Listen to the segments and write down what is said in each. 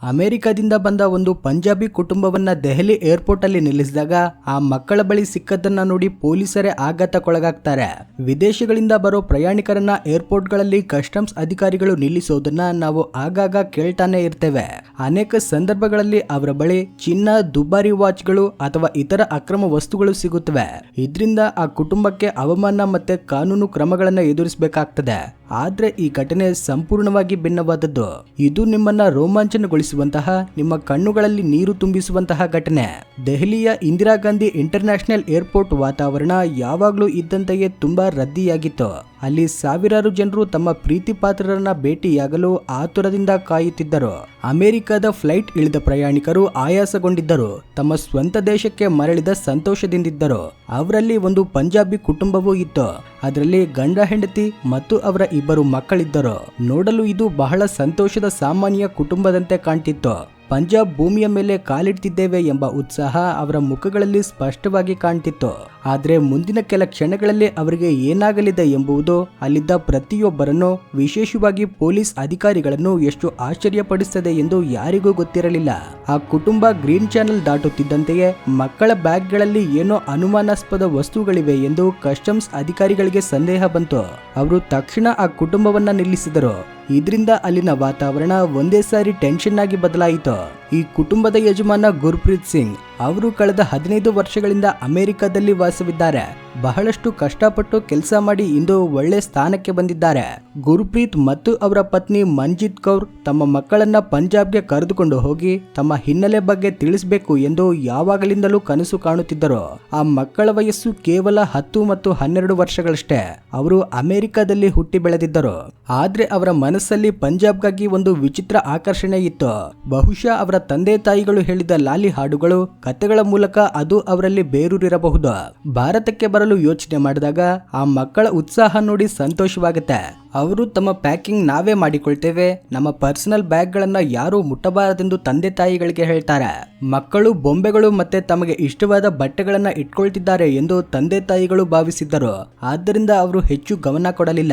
ಅಮೆರಿಕದಿಂದ ಬಂದ ಒಂದು ಪಂಜಾಬಿ ಕುಟುಂಬವನ್ನ ದೆಹಲಿ ಏರ್ಪೋರ್ಟ್ ಅಲ್ಲಿ ನಿಲ್ಲಿಸಿದಾಗ ಆ ಮಕ್ಕಳ ಬಳಿ ಸಿಕ್ಕದನ್ನ ನೋಡಿ ಪೊಲೀಸರೇ ಆಘಾತಕ್ಕೊಳಗಾಗ್ತಾರೆ. ವಿದೇಶಗಳಿಂದ ಬರೋ ಪ್ರಯಾಣಿಕರನ್ನ ಏರ್ಪೋರ್ಟ್ಗಳಲ್ಲಿ ಕಸ್ಟಮ್ಸ್ ಅಧಿಕಾರಿಗಳು ನಿಲ್ಲಿಸೋದನ್ನ ನಾವು ಆಗಾಗ ಕೇಳ್ತಾನೆ ಇರ್ತೇವೆ. ಅನೇಕ ಸಂದರ್ಭಗಳಲ್ಲಿ ಅವರ ಬಳಿ ಚಿನ್ನ, ದುಬಾರಿ ವಾಚ್ಗಳು ಅಥವಾ ಇತರ ಅಕ್ರಮ ವಸ್ತುಗಳು ಸಿಗುತ್ತವೆ. ಇದರಿಂದ ಆ ಕುಟುಂಬಕ್ಕೆ ಅವಮಾನ ಮತ್ತೆ ಕಾನೂನು ಕ್ರಮಗಳನ್ನ ಎದುರಿಸಬೇಕಾಗ್ತದೆ. ಆದ್ರೆ ಈ ಘಟನೆ ಸಂಪೂರ್ಣವಾಗಿ ಭಿನ್ನವಾದದ್ದು. ಇದು ನಿಮ್ಮನ್ನ ರೋಮಾಂಚನಗೊಳಿಸುವಂತಹ, ನಿಮ್ಮ ಕಣ್ಣುಗಳಲ್ಲಿ ನೀರು ತುಂಬಿಸುವಂತಹ ಘಟನೆ. ದೆಹಲಿಯ ಇಂದಿರಾ ಗಾಂಧಿ ಇಂಟರ್ನ್ಯಾಷನಲ್ ಏರ್ಪೋರ್ಟ್ ವಾತಾವರಣ ಯಾವಾಗ್ಲೂ ಇದ್ದಂತೆಯೇ ತುಂಬಾ ರದ್ದಿಯಾಗಿತ್ತು. ಅಲ್ಲಿ ಸಾವಿರಾರು ಜನರು ತಮ್ಮ ಪ್ರೀತಿ ಪಾತ್ರರನ್ನ ಭೇಟಿಯಾಗಲು ಆತುರದಿಂದ ಕಾಯುತ್ತಿದ್ದರು. ಅಮೆರಿಕದ ಫ್ಲೈಟ್ ಇಳಿದ ಪ್ರಯಾಣಿಕರು ಆಯಾಸಗೊಂಡಿದ್ದರು. ತಮ್ಮ ಸ್ವಂತ ದೇಶಕ್ಕೆ ಮರಳಿದ ಸಂತೋಷದಿಂದಿದ್ದರು. ಅವರಲ್ಲಿ ಒಂದು ಪಂಜಾಬಿ ಕುಟುಂಬವೂ ಇತ್ತು. ಅದರಲ್ಲಿ ಗಂಡ, ಹೆಂಡತಿ ಮತ್ತು ಅವರ ಇಬ್ಬರು ಮಕ್ಕಳಿದ್ದರು. ನೋಡಲು ಇದು ಬಹಳ ಸಂತೋಷದ ಸಾಮಾನ್ಯ ಕುಟುಂಬದಂತೆ ಕಾಣ್ತಿತ್ತು. ಪಂಜಾಬ್ ಭೂಮಿಯ ಮೇಲೆ ಕಾಲಿಡ್ತಿದ್ದೇವೆ ಎಂಬ ಉತ್ಸಾಹ ಅವರ ಮುಖಗಳಲ್ಲಿ ಸ್ಪಷ್ಟವಾಗಿ ಕಾಣ್ತಿತ್ತು. ಆದ್ರೆ ಮುಂದಿನ ಕೆಲ ಕ್ಷಣಗಳಲ್ಲಿ ಅವರಿಗೆ ಏನಾಗಲಿದೆ ಎಂಬುದು ಅಲ್ಲಿದ್ದ ಪ್ರತಿಯೊಬ್ಬರನ್ನು, ವಿಶೇಷವಾಗಿ ಪೊಲೀಸ್ ಅಧಿಕಾರಿಗಳನ್ನು ಎಷ್ಟು ಆಶ್ಚರ್ಯಪಡಿಸುತ್ತದೆ ಎಂದು ಯಾರಿಗೂ ಗೊತ್ತಿರಲಿಲ್ಲ. ಆ ಕುಟುಂಬ ಗ್ರೀನ್ ಚಾನೆಲ್ ದಾಟುತ್ತಿದ್ದಂತೆಯೇ ಮಕ್ಕಳ ಬ್ಯಾಗ್ಗಳಲ್ಲಿ ಏನೋ ಅನುಮಾನಾಸ್ಪದ ವಸ್ತುಗಳಿವೆ ಎಂದು ಕಸ್ಟಮ್ಸ್ ಅಧಿಕಾರಿಗಳಿಗೆ ಸಂದೇಹ ಬಂತು. ಅವರು ತಕ್ಷಣ ಆ ಕುಟುಂಬವನ್ನ ನಿಲ್ಲಿಸಿದರು. ಇದರಿಂದ ಅಲ್ಲಿನ ವಾತಾವರಣ ಒಂದೇ ಸಾರಿ ಟೆನ್ಷನ್ ಆಗಿ ಬದಲಾಯಿತು. ಈ ಕುಟುಂಬದ ಯಜಮಾನ ಗುರ್ಪ್ರೀತ್ ಸಿಂಗ್ ಅವರು ಕಳೆದ 15 ವರ್ಷಗಳಿಂದ ಅಮೆರಿಕದಲ್ಲಿ ವಾಸವಿದ್ದಾರೆ. ಬಹಳಷ್ಟು ಕಷ್ಟಪಟ್ಟು ಕೆಲಸ ಮಾಡಿ ಇಂದು ಒಳ್ಳೆ ಸ್ಥಾನಕ್ಕೆ ಬಂದಿದ್ದಾರೆ. ಗುರ್ಪ್ರೀತ್ ಮತ್ತು ಅವರ ಪತ್ನಿ ಮನ್ಜಿತ್ ಕೌರ್ ತಮ್ಮ ಮಕ್ಕಳನ್ನ ಪಂಜಾಬ್ಗೆ ಕರೆದುಕೊಂಡು ಹೋಗಿ ತಮ್ಮ ಹಿನ್ನೆಲೆ ಬಗ್ಗೆ ತಿಳಿಸಬೇಕು ಎಂದು ಯಾವಾಗಲಿಂದಲೂ ಕನಸು ಕಾಣುತ್ತಿದ್ದರು. ಆ ಮಕ್ಕಳ ವಯಸ್ಸು ಕೇವಲ 10 ಮತ್ತು 12 ವರ್ಷಗಳಷ್ಟೇ. ಅವರು ಅಮೆರಿಕದಲ್ಲಿ ಹುಟ್ಟಿ ಬೆಳೆದಿದ್ದರು. ಆದ್ರೆ ಅವರ ಮನಸ್ಸಲ್ಲಿ ಪಂಜಾಬ್ಗಾಗಿ ಒಂದು ವಿಚಿತ್ರ ಆಕರ್ಷಣೆ ಇತ್ತು. ಬಹುಶಃ ಅವರ ತಂದೆ ತಾಯಿಗಳು ಹೇಳಿದ ಲಾಲಿ ಹಾಡುಗಳು, ಕಥೆಗಳ ಮೂಲಕ ಅದು ಅವರಲ್ಲಿ ಬೇರೂರಿರಬಹುದು. ಭಾರತಕ್ಕೆ ಬರಲು ಯೋಚನೆ ಮಾಡಿದಾಗ ಆ ಮಕ್ಕಳ ಉತ್ಸಾಹ ನೋಡಿ ಸಂತೋಷವಾಗುತ್ತೆ. ಅವರು ತಮ್ಮ ಪ್ಯಾಕಿಂಗ್ ನಾವೇ ಮಾಡಿಕೊಳ್ತೇವೆ, ನಮ್ಮ ಪರ್ಸನಲ್ ಬ್ಯಾಗ್ ಗಳನ್ನ ಯಾರು ಮುಟ್ಟಬಾರದೆಂದು ತಂದೆ ತಾಯಿಗಳಿಗೆ ಹೇಳ್ತಾರೆ. ಮಕ್ಕಳು ಬೊಂಬೆಗಳು ಮತ್ತೆ ತಮಗೆ ಇಷ್ಟವಾದ ಬಟ್ಟೆಗಳನ್ನ ಇಟ್ಕೊಳ್ತಿದ್ದಾರೆ ಎಂದು ತಂದೆ ತಾಯಿಗಳು ಭಾವಿಸಿದ್ದರು. ಆದ್ದರಿಂದ ಅವರು ಹೆಚ್ಚು ಗಮನ ಕೊಡಲಿಲ್ಲ.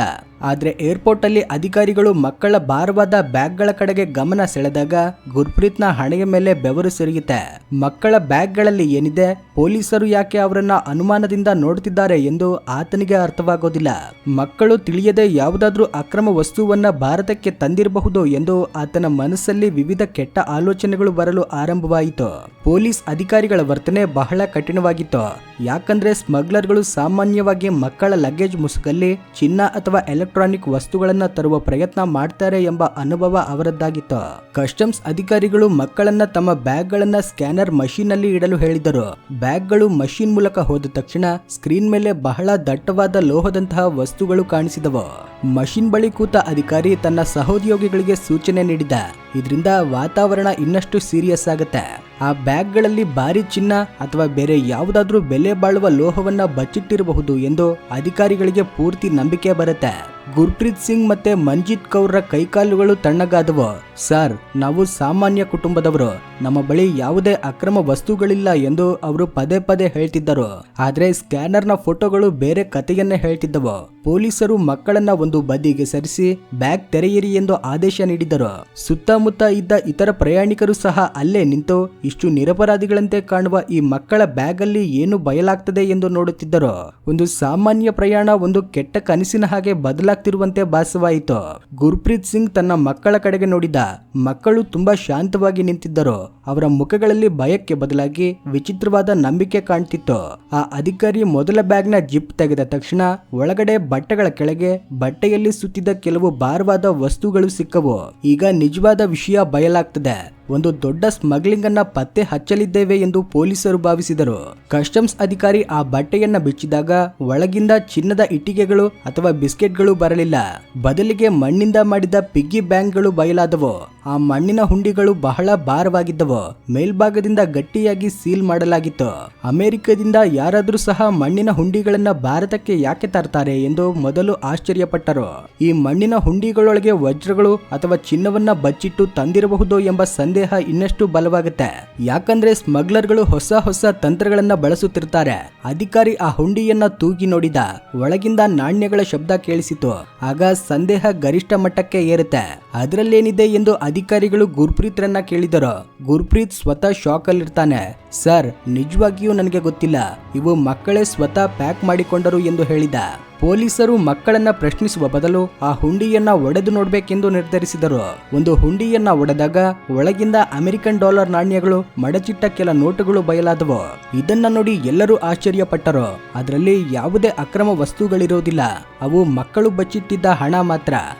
ಆದ್ರೆ ಏರ್ಪೋರ್ಟ್ ಅಲ್ಲಿ ಅಧಿಕಾರಿಗಳು ಮಕ್ಕಳ ಭಾರವಾದ ಬ್ಯಾಗ್ ಗಳ ಕಡೆಗೆ ಗಮನ ಸೆಳೆದಾಗ ಗುರ್ಪ್ರೀತ್ ನ ಹಣೆಯ ಮೇಲೆ ಬೆವರು ಸುರಿಯುತ್ತೆ. ಮಕ್ಕಳ ಬ್ಯಾಗ್ ಗಳಲ್ಲಿ ಏನಿದೆ, ಪೊಲೀಸರು ಯಾಕೆ ಅವರನ್ನ ಅನುಮಾನದಿಂದ ನೋಡುತ್ತಿದ್ದಾರೆ ಎಂದು ಆತನಿಗೆ ಅರ್ಥವಾಗೋದಿಲ್ಲ. ಮಕ್ಕಳು ತಿಳಿಯದೆ ಯಾವುದಾದ್ರೂ ಅಕ್ರಮ ವಸ್ತುವನ್ನ ಭಾರತಕ್ಕೆ ತಂದಿರಬಹುದು ಎಂದು ಆತನ ಮನಸ್ಸಲ್ಲಿ ವಿವಿಧ ಕೆಟ್ಟ ಆಲೋಚನೆಗಳು ಬರಲು ಆರಂಭವಾಯಿತು. ಪೊಲೀಸ್ ಅಧಿಕಾರಿಗಳ ವರ್ತನೆ ಬಹಳ ಕಠಿಣವಾಗಿತ್ತು. ಯಾಕಂದ್ರೆ ಸ್ಮಗ್ಲರ್ಗಳು ಸಾಮಾನ್ಯವಾಗಿ ಮಕ್ಕಳ ಲಗೇಜ್ ಮುಸುಕಲ್ಲಿ ಚಿನ್ನ ಅಥವಾ ಎಲೆಕ್ಟ್ರಾನಿಕ್ ವಸ್ತುಗಳನ್ನ ತರುವ ಪ್ರಯತ್ನ ಮಾಡ್ತಾರೆ ಎಂಬ ಅನುಭವ ಅವರದ್ದಾಗಿತ್ತು. ಕಸ್ಟಮ್ಸ್ ಅಧಿಕಾರಿಗಳು ಮಕ್ಕಳನ್ನ ತಮ್ಮ ಬ್ಯಾಗ್ ಗಳನ್ನ ಸ್ಕ್ಯಾನರ್ ಮಷೀನ್ ನಲ್ಲಿ ಇಡಲು ಹೇಳಿದರು. ಬ್ಯಾಗ್ ಗಳು ಮಷೀನ್ ಮೂಲಕ ಹೋದ ತಕ್ಷಣ ಸ್ಕ್ರೀನ್ ಮೇಲೆ ಬಹಳ ದಟ್ಟವಾದ ಲೋಹದಂತಹ ವಸ್ತುಗಳು ಕಾಣಿಸಿದವು. ಮಷೀನ್ ಬಳಿ ಕೂತ ಅಧಿಕಾರಿ ತನ್ನ ಸಹೋದ್ಯೋಗಿಗಳಿಗೆ ಸೂಚನೆ ನೀಡಿದ. ಇದರಿಂದ ವಾತಾವರಣ ಇನ್ನಷ್ಟು ಸೀರಿಯಸ್ ಆಗುತ್ತೆ. ಆ ಬ್ಯಾಗ್ ಗಳಲ್ಲಿ ಭಾರಿ ಚಿನ್ನ ಅಥವಾ ಬೇರೆ ಯಾವುದಾದ್ರೂ ಬೆಲೆ ಬಾಳುವ ಲೋಹವನ್ನ ಬಚ್ಚಿಟ್ಟಿರಬಹುದು ಎಂದು ಅಧಿಕಾರಿಗಳಿಗೆ ಪೂರ್ತಿ ನಂಬಿಕೆ ಬರುತ್ತೆ. ಗುರ್ಪ್ರೀತ್ ಸಿಂಗ್ ಮತ್ತೆ ಮನ್ಜಿತ್ ಕೌರ್ರ ಕೈಕಾಲುಗಳು ತಣ್ಣಗಾದವು. ಸರ್, ನಾವು ಸಾಮಾನ್ಯ ಕುಟುಂಬದವರು, ನಮ್ಮ ಬಳಿ ಯಾವುದೇ ಅಕ್ರಮ ವಸ್ತುಗಳಿಲ್ಲ ಎಂದು ಅವರು ಪದೇ ಪದೇ ಹೇಳ್ತಿದ್ದರು. ಆದ್ರೆ ಸ್ಕ್ಯಾನರ್ ನ ಫೋಟೋಗಳು ಬೇರೆ ಕಥೆಯನ್ನೇ ಹೇಳ್ತಿದ್ದವು. ಪೊಲೀಸರು ಮಕ್ಕಳನ್ನ ಒಂದು ಬದಿಗೆ ಸರಿಸಿ ಬ್ಯಾಗ್ ತೆರೆಯಿರಿ ಎಂದು ಆದೇಶ ನೀಡಿದರು. ಸುತ್ತಮುತ್ತ ಇದ್ದ ಇತರ ಪ್ರಯಾಣಿಕರು ಸಹ ಅಲ್ಲೇ ನಿಂತು ಇಷ್ಟು ನಿರಪರಾಧಿಗಳಂತೆ ಕಾಣುವ ಈ ಮಕ್ಕಳ ಬ್ಯಾಗ್ ಅಲ್ಲಿ ಏನು ಬಯಲಾಗ್ತದೆ ಎಂದು ನೋಡುತ್ತಿದ್ದರು. ಒಂದು ಸಾಮಾನ್ಯ ಪ್ರಯಾಣ ಒಂದು ಕೆಟ್ಟ ಕನಸಿನ ಹಾಗೆ ಬದಲಾಗ್ತಿರುವಂತೆ ಭಾಸವಾಯಿತು. ಗುರ್ಪ್ರೀತ್ ಸಿಂಗ್ ತನ್ನ ಮಕ್ಕಳ ಕಡೆಗೆ ನೋಡಿದ. ಮಕ್ಕಳು ತುಂಬಾ ಶಾಂತವಾಗಿ ನಿಂತಿದ್ದರು. ಅವರ ಮುಖಗಳಲ್ಲಿ ಭಯಕ್ಕೆ ಬದಲಾಗಿ ವಿಚಿತ್ರವಾದ ನಂಬಿಕೆ ಕಾಣ್ತಿತ್ತು. ಆ ಅಧಿಕಾರಿ ಮೊದಲ ಬ್ಯಾಗ್ ನ ಜಿಪ್ ತೆಗೆದ ತಕ್ಷಣ ಒಳಗಡೆ ಬಟ್ಟೆಗಳ ಕೆಳಗೆ ಬಟ್ಟೆಯಲ್ಲಿ ಸುತ್ತಿದ್ದ ಕೆಲವು ಭಾರವಾದ ವಸ್ತುಗಳು ಸಿಕ್ಕವು. ಈಗ ನಿಜವಾದ ವಿಷಯ ಬಯಲಾಗ್ತದೆ. ಒಂದು ದೊಡ್ಡ ಸ್ಮಗ್ಲಿಂಗ್ ಅನ್ನ ಪತ್ತೆ ಹಚ್ಚಲಿದ್ದೇವೆ ಎಂದು ಪೊಲೀಸರು ಭಾವಿಸಿದರು. ಕಸ್ಟಮ್ಸ್ ಅಧಿಕಾರಿ ಆ ಬಟ್ಟೆಯನ್ನ ಬಿಚ್ಚಿದಾಗ ಒಳಗಿಂದ ಚಿನ್ನದ ಇಟ್ಟಿಗೆಗಳು ಅಥವಾ ಬಿಸ್ಕೆಟ್ಗಳು ಬರಲಿಲ್ಲ. ಬದಲಿಗೆ ಮಣ್ಣಿಂದ ಮಾಡಿದ ಪಿಗ್ಗಿ ಬ್ಯಾಂಕ್ಗಳು ಬಯಲಾದವು. ಆ ಮಣ್ಣಿನ ಹುಂಡಿಗಳು ಬಹಳ ಭಾರವಾಗಿದ್ದವು. ಮೇಲ್ಭಾಗದಿಂದ ಗಟ್ಟಿಯಾಗಿ ಸೀಲ್ ಮಾಡಲಾಗಿತ್ತು. ಅಮೆರಿಕದಿಂದ ಯಾರಾದ್ರೂ ಸಹ ಮಣ್ಣಿನ ಹುಂಡಿಗಳನ್ನ ಭಾರತಕ್ಕೆ ಯಾಕೆ ತರ್ತಾರೆ ಎಂದು ಮೊದಲು ಆಶ್ಚರ್ಯಪಟ್ಟರು. ಈ ಮಣ್ಣಿನ ಹುಂಡಿಗಳೊಳಗೆ ವಜ್ರಗಳು ಅಥವಾ ಚಿನ್ನವನ್ನ ಬಚ್ಚಿಟ್ಟು ತಂದಿರಬಹುದು ಎಂಬ ಸಂದೇಹ ಇನ್ನಷ್ಟು ಬಲವಾಗುತ್ತೆ. ಯಾಕಂದ್ರೆ ಸ್ಮಗ್ಲರ್ಗಳು ಹೊಸ ಹೊಸ ತಂತ್ರಗಳನ್ನ ಬಳಸುತ್ತಿರ್ತಾರೆ. ಅಧಿಕಾರಿ ಆ ಹುಂಡಿಯನ್ನ ತೂಗಿ ನೋಡಿದ. ಒಳಗಿಂದ ನಾಣ್ಯಗಳ ಶಬ್ದ ಕೇಳಿಸಿತು. ಆಗ ಸಂದೇಹ ಗರಿಷ್ಠ ಮಟ್ಟಕ್ಕೆ ಏರುತ್ತೆ. ಅದರಲ್ಲೇನಿದೆ ಎಂದು ಅಧಿಕಾರಿಗಳು ಗುರ್ಪ್ರೀತ್ರನ್ನ ಕೇಳಿದರು. ಗುರ್ಪ್ರೀತ್ ಸ್ವತಃ ಶಾಕ್ ಅಲ್ಲಿರ್ತಾನೆ. ಸರ್, ನಿಜವಾಗಿಯೂ ನನಗೆ ಗೊತ್ತಿಲ್ಲ, ಇವು ಮಕ್ಕಳೇ ಸ್ವತಃ ಪ್ಯಾಕ್ ಮಾಡಿಕೊಂಡರು ಎಂದು ಹೇಳಿದ. ಪೊಲೀಸರು ಮಕ್ಕಳನ್ನ ಪ್ರಶ್ನಿಸುವ ಬದಲು ಆ ಹುಂಡಿಯನ್ನ ಒಡೆದು ನೋಡ್ಬೇಕೆಂದು ನಿರ್ಧರಿಸಿದರು. ಒಂದು ಹುಂಡಿಯನ್ನ ಒಡೆದಾಗ ಒಳಗಿಂದ ಅಮೆರಿಕನ್ ಡಾಲರ್ ನಾಣ್ಯಗಳು, ಮಡಚಿಟ್ಟ ಕೆಲ ನೋಟುಗಳು ಬಯಲಾದವು. ಇದನ್ನ ನೋಡಿ ಎಲ್ಲರೂ ಆಶ್ಚರ್ಯಪಟ್ಟರು. ಅದರಲ್ಲಿ ಯಾವುದೇ ಅಕ್ರಮ ವಸ್ತುಗಳಿರೋದಿಲ್ಲ, ಅವು ಮಕ್ಕಳು ಬಚ್ಚಿಟ್ಟಿದ್ದ ಹಣ ಮಾತ್ರ.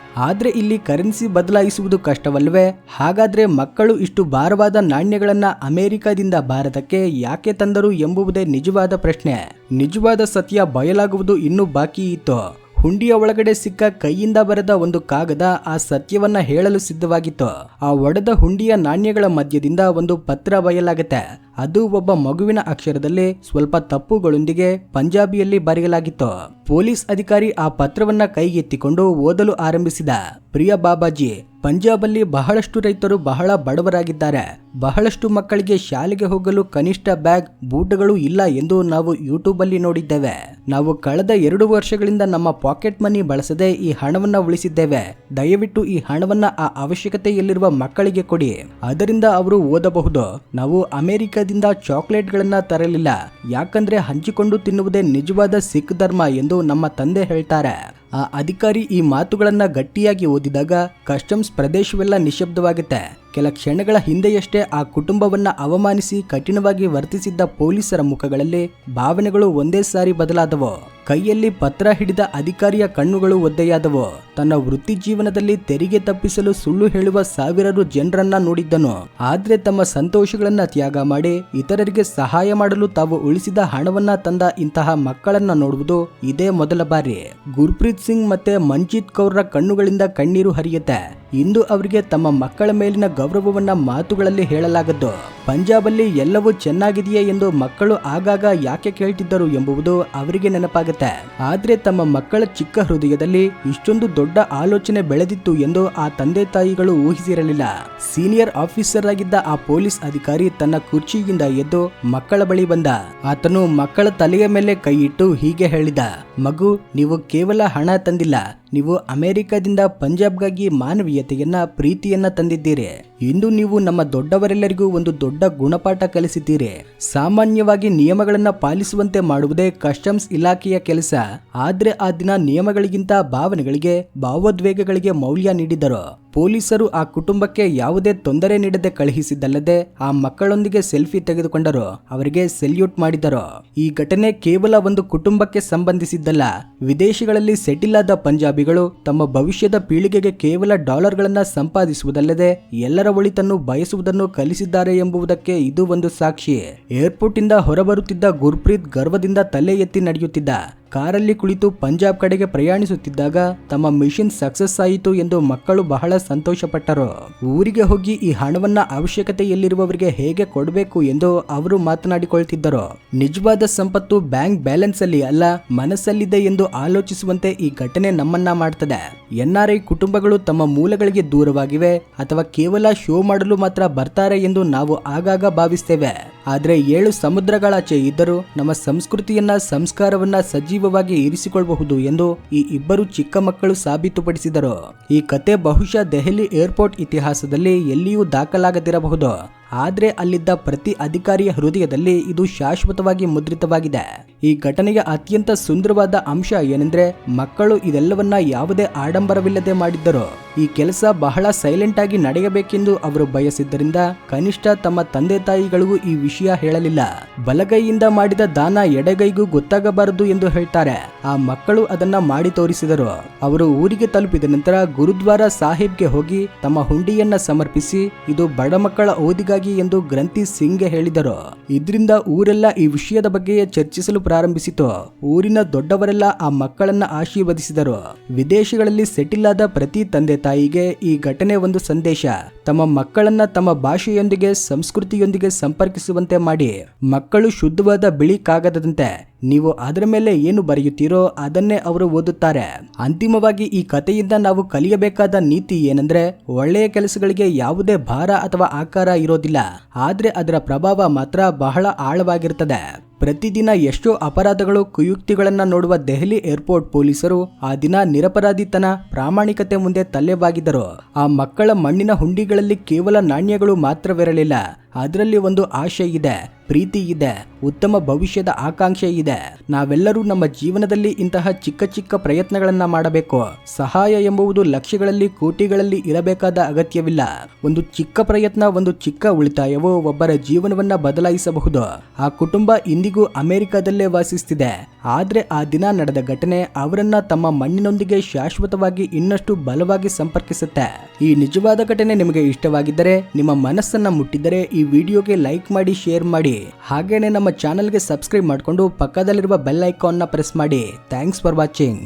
ಆದ್ರೆ ಇಲ್ಲಿ ಕರೆನ್ಸಿ ಬದಲಾಯಿಸುವುದು ಕಷ್ಟವಲ್ವೇ? ಹಾಗಾದ್ರೆ ಮಕ್ಕಳು ಇಷ್ಟು ಭಾರವಾದ ನಾಣ್ಯಗಳನ್ನ ಅಮೆರಿಕದಿಂದ ಭಾರತಕ್ಕೆ ಯಾಕೆ ತಂದರು ಎಂಬುದೇ ನಿಜವಾದ ಪ್ರಶ್ನೆ. ನಿಜವಾದ ಸತ್ಯ ಬಯಲಾಗುವುದು ಇನ್ನೂ ಬಾಕಿ ಇತ್ತು. ಹುಂಡಿಯ ಒಳಗಡೆ ಸಿಕ್ಕ ಕೈಯಿಂದ ಬರೆದ ಒಂದು ಕಾಗದ ಆ ಸತ್ಯವನ್ನ ಹೇಳಲು ಸಿದ್ಧವಾಗಿತ್ತು. ಆ ಒಡೆದ ಹುಂಡಿಯ ನಾಣ್ಯಗಳ ಮಧ್ಯದಿಂದ ಒಂದು ಪತ್ರ ಬಯಲಾಗುತ್ತೆ. ಅದು ಒಬ್ಬ ಮಗುವಿನ ಅಕ್ಷರದಲ್ಲಿ ಸ್ವಲ್ಪ ತಪ್ಪುಗಳೊಂದಿಗೆ ಪಂಜಾಬಿಯಲ್ಲಿ ಬರೆಯಲಾಗಿತ್ತು. ಪೊಲೀಸ್ ಅಧಿಕಾರಿ ಆ ಪತ್ರವನ್ನ ಕೈಗೆತ್ತಿಕೊಂಡು ಓದಲು ಆರಂಭಿಸಿದ. ಪ್ರಿಯ ಬಾಬಾಜಿ, ಪಂಜಾಬಲ್ಲಿ ಬಹಳಷ್ಟು ರೈತರು ಬಹಳ ಬಡವರಾಗಿದ್ದಾರೆ. ಬಹಳಷ್ಟು ಮಕ್ಕಳಿಗೆ ಶಾಲೆಗೆ ಹೋಗಲು ಕನಿಷ್ಠ ಬ್ಯಾಗ್, ಬೂಟುಗಳು ಇಲ್ಲ ಎಂದು ನಾವು ಯೂಟ್ಯೂಬ್ ಅಲ್ಲಿ ನೋಡಿದ್ದೇವೆ. ನಾವು ಕಳೆದ 2 ವರ್ಷಗಳಿಂದ ನಮ್ಮ ಪಾಕೆಟ್ ಮನಿ ಬಳಸದೆ ಈ ಹಣವನ್ನ ಉಳಿಸಿದ್ದೇವೆ. ದಯವಿಟ್ಟು ಈ ಹಣವನ್ನ ಆ ಅವಶ್ಯಕತೆಯಲ್ಲಿರುವ ಮಕ್ಕಳಿಗೆ ಕೊಡಿ, ಅದರಿಂದ ಅವರು ಓದಬಹುದು. ನಾವು ಅಮೆರಿಕದಿಂದ ಚಾಕ್ಲೇಟ್ ಗಳನ್ನ ತರಲಿಲ್ಲ, ಯಾಕಂದ್ರೆ ಹಂಚಿಕೊಂಡು ತಿನ್ನುವುದೇ ನಿಜವಾದ ಸಿಖ್ ಧರ್ಮ ಎಂದು ನಮ್ಮ ತಂದೆ ಹೇಳ್ತಾರೆ. ಆ ಅಧಿಕಾರಿ ಈ ಮಾತುಗಳನ್ನ ಗಟ್ಟಿಯಾಗಿ ಓದಿದಾಗ ಕಸ್ಟಮ್ಸ್ ಪ್ರದೇಶವೆಲ್ಲ ನಿಶಬ್ದವಾಗುತ್ತೆ. ಕೆಲ ಕ್ಷಣಗಳ ಹಿಂದೆಯಷ್ಟೇ ಆ ಕುಟುಂಬವನ್ನ ಅವಮಾನಿಸಿ ಕಠಿಣವಾಗಿ ವರ್ತಿಸಿದ್ದ ಪೊಲೀಸರ ಮುಖಗಳಲ್ಲಿ ಭಾವನೆಗಳು ಒಂದೇ ಸಾರಿ ಬದಲಾದವು. ಕೈಯಲ್ಲಿ ಪತ್ರ ಹಿಡಿದ ಅಧಿಕಾರಿಯ ಕಣ್ಣುಗಳು ಒದ್ದೆಯಾದವು. ತನ್ನ ವೃತ್ತಿ ಜೀವನದಲ್ಲಿ ತೆರಿಗೆ ತಪ್ಪಿಸಲು ಸುಳ್ಳು ಹೇಳುವ ಸಾವಿರಾರು ಜನರನ್ನ ನೋಡಿದ್ದನು. ಆದ್ರೆ ತಮ್ಮ ಸಂತೋಷಗಳನ್ನ ತ್ಯಾಗ ಮಾಡಿ ಇತರರಿಗೆ ಸಹಾಯ ಮಾಡಲು ತಾವು ಉಳಿಸಿದ ಹಣವನ್ನ ತಂದ ಇಂತಹ ಮಕ್ಕಳನ್ನ ನೋಡುವುದು ಇದೇ ಮೊದಲ ಬಾರಿ. ಗುರ್ಪ್ರೀತ್ ಸಿಂಗ್ ಮತ್ತೆ ಮನ್ಜಿತ್ ಕೌರ್ರ ಕಣ್ಣುಗಳಿಂದ ಕಣ್ಣೀರು ಹರಿಯುತ್ತೆ. ಇಂದು ಅವರಿಗೆ ತಮ್ಮ ಮಕ್ಕಳ ಮೇಲಿನ ಗೌರವವನ್ನ ಮಾತುಗಳಲ್ಲಿ ಹೇಳಲಾಗದ್ದು. ಪಂಜಾಬಲ್ಲಿ ಎಲ್ಲವೂ ಚೆನ್ನಾಗಿದೆಯೇ ಎಂದು ಮಕ್ಕಳು ಆಗಾಗ ಯಾಕೆ ಕೇಳ್ತಿದ್ದರು ಎಂಬುದು ಅವರಿಗೆ ನೆನಪಾಗುತ್ತೆ. ಆದ್ರೆ ತಮ್ಮ ಮಕ್ಕಳ ಚಿಕ್ಕ ಹೃದಯದಲ್ಲಿ ಇಷ್ಟೊಂದು ದೊಡ್ಡ ಆಲೋಚನೆ ಬೆಳೆದಿತ್ತು ಎಂದು ಆ ತಂದೆ ತಾಯಿಗಳು ಊಹಿಸಿರಲಿಲ್ಲ. ಸೀನಿಯರ್ ಆಫೀಸರ್ ಆಗಿದ್ದ ಆ ಪೊಲೀಸ್ ಅಧಿಕಾರಿ ತನ್ನ ಕುರ್ಚಿಯಿಂದ ಎದ್ದು ಮಕ್ಕಳ ಬಳಿ ಬಂದ. ಆತನು ಮಕ್ಕಳ ತಲೆಯ ಮೇಲೆ ಕೈ ಇಟ್ಟು ಹೀಗೆ ಹೇಳಿದ, ಮಗು, ನೀವು ಕೇವಲ ಹಣ ತಂದಿಲ್ಲ, ನೀವು ಅಮೆರಿಕದಿಂದ ಪಂಜಾಬ್ಗಾಗಿ ಮಾನವೀಯತೆಯನ್ನ, ಪ್ರೀತಿಯನ್ನ ತಂದಿದ್ದೀರಿ. ಇಂದು ನೀವು ನಮ್ಮ ದೊಡ್ಡವರೆಲ್ಲರಿಗೂ ಒಂದು ದೊಡ್ಡ ಗುಣಪಾಠ ಕಲಿಸಿದ್ದೀರಿ. ಸಾಮಾನ್ಯವಾಗಿ ನಿಯಮಗಳನ್ನ ಪಾಲಿಸುವಂತೆ ಮಾಡುವುದೇ ಕಸ್ಟಮ್ಸ್ ಇಲಾಖೆಯ ಕೆಲಸ. ಆದ್ರೆ ಆ ದಿನ ನಿಯಮಗಳಿಗಿಂತ ಭಾವನೆಗಳಿಗೆ, ಭಾವೋದ್ವೇಗಗಳಿಗೆ ಮೌಲ್ಯ ನೀಡಿದರು. ಪೊಲೀಸರು ಆ ಕುಟುಂಬಕ್ಕೆ ಯಾವುದೇ ತೊಂದರೆ ನೀಡದೆ ಕಳುಹಿಸಿದ್ದಲ್ಲದೆ ಆ ಮಕ್ಕಳೊಂದಿಗೆ ಸೆಲ್ಫಿ ತೆಗೆದುಕೊಂಡರು, ಅವರಿಗೆ ಸೆಲ್ಯೂಟ್ ಮಾಡಿದರು. ಈ ಘಟನೆ ಕೇವಲ ಒಂದು ಕುಟುಂಬಕ್ಕೆ ಸಂಬಂಧಿಸಿದ್ದಲ್ಲ. ವಿದೇಶಗಳಲ್ಲಿ ಸೆಟಿಲ್ ಆದ ಪಂಜಾಬಿಗಳು ತಮ್ಮ ಭವಿಷ್ಯದ ಪೀಳಿಗೆಗೆ ಕೇವಲ ಡಾಲರ್ಗಳನ್ನ ಸಂಪಾದಿಸುವುದಲ್ಲದೆ ಎಲ್ಲರ ಒಳಿತನ್ನು ಬಯಸುವುದನ್ನು ಕಲಿಸಿದ್ದಾರೆ ಎಂಬುದಕ್ಕೆ ಇದು ಒಂದು ಸಾಕ್ಷಿ. ಏರ್ಪೋರ್ಟ್ ಇಂದ ಹೊರಬರುತ್ತಿದ್ದ ಗುರ್ಪ್ರೀತ್ ಗರ್ವದಿಂದ ತಲೆ ಎತ್ತಿ ನಡೆಯುತ್ತಿದ್ದ. ಕಾರಲ್ಲಿ ಕುಳಿತು ಪಂಜಾಬ್ ಕಡೆಗೆ ಪ್ರಯಾಣಿಸುತ್ತಿದ್ದಾಗ ತಮ್ಮ ಮಿಷನ್ ಸಕ್ಸಸ್ ಆಯಿತು ಎಂದು ಮಕ್ಕಳು ಬಹಳ ಸಂತೋಷಪಟ್ಟರು. ಊರಿಗೆ ಹೋಗಿ ಈ ಹಣವನ್ನ ಅವಶ್ಯಕತೆಯಲ್ಲಿರುವವರಿಗೆ ಹೇಗೆ ಕೊಡಬೇಕು ಎಂದು ಅವರು ಮಾತನಾಡಿಕೊಳ್ತಿದ್ದರು. ನಿಜವಾದ ಸಂಪತ್ತು ಬ್ಯಾಂಕ್ ಬ್ಯಾಲೆನ್ಸ್ ಅಲ್ಲಿ ಅಲ್ಲ, ಮನಸ್ಸಲ್ಲಿದೆ ಎಂದು ಆಲೋಚಿಸುವಂತೆ ಈ ಘಟನೆ ನಮ್ಮನ್ನ ಮಾಡ್ತದೆ. NRI ಕುಟುಂಬಗಳು ತಮ್ಮ ಮೂಲಗಳಿಗೆ ದೂರವಾಗಿವೆ ಅಥವಾ ಕೇವಲ ಶೋ ಮಾಡಲು ಮಾತ್ರ ಬರ್ತಾರೆ ಎಂದು ನಾವು ಆಗಾಗ ಭಾವಿಸ್ತೇವೆ. ಆದ್ರೆ 7 ಸಮುದ್ರಗಳಾಚೆ ಇದ್ದರೂ ನಮ್ಮ ಸಂಸ್ಕೃತಿಯನ್ನ, ಸಂಸ್ಕಾರವನ್ನ ಸಜೀವವಾಗಿ ಇರಿಸಿಕೊಳ್ಳಬಹುದು ಎಂದು ಈ ಇಬ್ಬರು ಚಿಕ್ಕ ಮಕ್ಕಳು ಸಾಬೀತುಪಡಿಸಿದರು. ಈ ಕತೆ ಬಹುಶಃ ದೆಹಲಿ ಏರ್ಪೋರ್ಟ್ ಇತಿಹಾಸದಲ್ಲಿ ಎಲ್ಲಿಯೂ ದಾಖಲಾಗದಿರಬಹುದು. ಆದ್ರೆ ಅಲ್ಲಿದ್ದ ಪ್ರತಿ ಅಧಿಕಾರಿಯ ಹೃದಯದಲ್ಲಿ ಇದು ಶಾಶ್ವತವಾಗಿ ಮುದ್ರಿತವಾಗಿದೆ. ಈ ಘಟನೆಯ ಅತ್ಯಂತ ಸುಂದರವಾದ ಅಂಶ ಏನೆಂದ್ರೆ, ಮಕ್ಕಳು ಇದೆಲ್ಲವನ್ನ ಯಾವುದೇ ಆಡಂಬರವಿಲ್ಲದೆ ಮಾಡಿದ್ದರು. ಈ ಕೆಲಸ ಬಹಳ ಸೈಲೆಂಟ್ ಆಗಿ ನಡೆಯಬೇಕೆಂದು ಅವರು ಬಯಸಿದ್ದರಿಂದ ಕನಿಷ್ಠ ತಮ್ಮ ತಂದೆ ತಾಯಿಗಳಿಗೂ ಈ ವಿಷಯ ಹೇಳಲಿಲ್ಲ. ಬಲಗೈಯಿಂದ ಮಾಡಿದ ದಾನ ಎಡಗೈಗೂ ಗೊತ್ತಾಗಬಾರದು ಎಂದು ಹೇಳ್ತಾರೆ. ಆ ಮಕ್ಕಳು ಅದನ್ನ ಮಾಡಿ ತೋರಿಸಿದರು. ಅವರು ಊರಿಗೆ ತಲುಪಿದ ನಂತರ ಗುರುದ್ವಾರ ಸಾಹಿಬ್ಗೆ ಹೋಗಿ ತಮ್ಮ ಹುಂಡಿಯನ್ನ ಸಮರ್ಪಿಸಿ, ಇದು ಬಡ ಮಕ್ಕಳ ಓದಿಗಾಗಿ ಎಂದು ಗ್ರಂಥಿ ಸಿಂಗ್ಗೆ ಹೇಳಿದರು. ಇದರಿಂದ ಊರೆಲ್ಲ ಈ ವಿಷಯದ ಬಗ್ಗೆ ಚರ್ಚಿಸಲು ಪ್ರಾರಂಭಿಸಿತು. ಊರಿನ ದೊಡ್ಡವರೆಲ್ಲ ಆ ಮಕ್ಕಳನ್ನ ಆಶೀರ್ವದಿಸಿದರು. ವಿದೇಶಗಳಲ್ಲಿ ಸೆಟಿಲ್ ಆದ ಪ್ರತಿ ತಂದೆ ತಾಯಿಗೆ ಈ ಘಟನೆ ಒಂದು ಸಂದೇಶ. ತಮ್ಮ ಮಕ್ಕಳನ್ನ ತಮ್ಮ ಭಾಷೆಯೊಂದಿಗೆ, ಸಂಸ್ಕೃತಿಯೊಂದಿಗೆ ಸಂಪರ್ಕಿಸುವಂತೆ ಮಾಡಿ. ಮಕ್ಕಳು ಶುದ್ಧವಾದ ಬಿಳಿ ಕಾಗದದಂತೆ. ನೀವು ಅದರ ಮೇಲೆ ಏನು ಬರೆಯುತ್ತೀರೋ ಅದನ್ನೇ ಅವರು ಓದುತ್ತಾರೆ. ಅಂತಿಮವಾಗಿ ಈ ಕಥೆಯಿಂದ ನಾವು ಕಲಿಯಬೇಕಾದ ನೀತಿ ಏನಂದ್ರೆ, ಒಳ್ಳೆಯ ಕೆಲಸಗಳಿಗೆ ಯಾವುದೇ ಭಾರ ಅಥವಾ ಆಕಾರ ಇರೋದಿಲ್ಲ, ಆದ್ರೆ ಅದರ ಪ್ರಭಾವ ಮಾತ್ರ ಬಹಳ ಆಳವಾಗಿರ್ತದೆ. ಪ್ರತಿದಿನ ಎಷ್ಟೋ ಅಪರಾಧಗಳು, ಕುಯುಕ್ತಿಗಳನ್ನ ನೋಡುವ ದೆಹಲಿ ಏರ್ಪೋರ್ಟ್ ಪೊಲೀಸರು ಆ ದಿನ ನಿರಪರಾಧಿತನ ಪ್ರಾಮಾಣಿಕತೆ ಮುಂದೆ ತಲೆಬಾಗಿದರು. ಆ ಮಕ್ಕಳ ಮಣ್ಣಿನ ಹುಂಡಿಗಳಲ್ಲಿ ಕೇವಲ ನಾಣ್ಯಗಳು ಮಾತ್ರವಿರಲಿಲ್ಲ, ಅದರಲ್ಲಿ ಒಂದು ಆಶೆ ಇದೆ, ಪ್ರೀತಿ ಇದೆ, ಉತ್ತಮ ಭವಿಷ್ಯದ ಆಕಾಂಕ್ಷೆ ಇದೆ. ನಾವೆಲ್ಲರೂ ನಮ್ಮ ಜೀವನದಲ್ಲಿ ಇಂತಹ ಚಿಕ್ಕ ಚಿಕ್ಕ ಪ್ರಯತ್ನಗಳನ್ನ ಮಾಡಬೇಕು. ಸಹಾಯ ಎಂಬುದು ಲಕ್ಷಗಳಲ್ಲಿ, ಕೋಟಿಗಳಲ್ಲಿ ಇರಬೇಕಾದ ಅಗತ್ಯವಿಲ್ಲ. ಒಂದು ಚಿಕ್ಕ ಪ್ರಯತ್ನ, ಒಂದು ಚಿಕ್ಕ ಉಳಿತಾಯವು ಒಬ್ಬರ ಜೀವನವನ್ನ ಬದಲಾಯಿಸಬಹುದು. ಆ ಕುಟುಂಬ ಇಂದಿಗೂ ಅಮೆರಿಕದಲ್ಲೇ ವಾಸಿಸುತ್ತಿದೆ, ಆದ್ರೆ ಆ ದಿನ ನಡೆದ ಘಟನೆ ಅವರನ್ನ ತಮ್ಮ ಮಣ್ಣಿನೊಂದಿಗೆ ಶಾಶ್ವತವಾಗಿ ಇನ್ನಷ್ಟು ಬಲವಾಗಿ ಸಂಪರ್ಕಿಸುತ್ತೆ. ಈ ನಿಜವಾದ ಘಟನೆ ನಿಮಗೆ ಇಷ್ಟವಾಗಿದ್ದರೆ, ನಿಮ್ಮ ಮನಸ್ಸನ್ನ ಮುಟ್ಟಿದ್ದರೆ ಈ ವಿಡಿಯೋಗೆ ಲೈಕ್ ಮಾಡಿ, ಶೇರ್ ಮಾಡಿ, ಹಾಗೇನೆ ನಮ್ಮ ಚಾನೆಲ್ಗೆ ಸಬ್ಸ್ಕ್ರೈಬ್ ಮಾಡಿಕೊಂಡು ಪಕ್ಕದಲ್ಲಿರುವ ಬೆಲ್ ಐಕಾನ್ನ ಪ್ರೆಸ್ ಮಾಡಿ. Thanks for watching.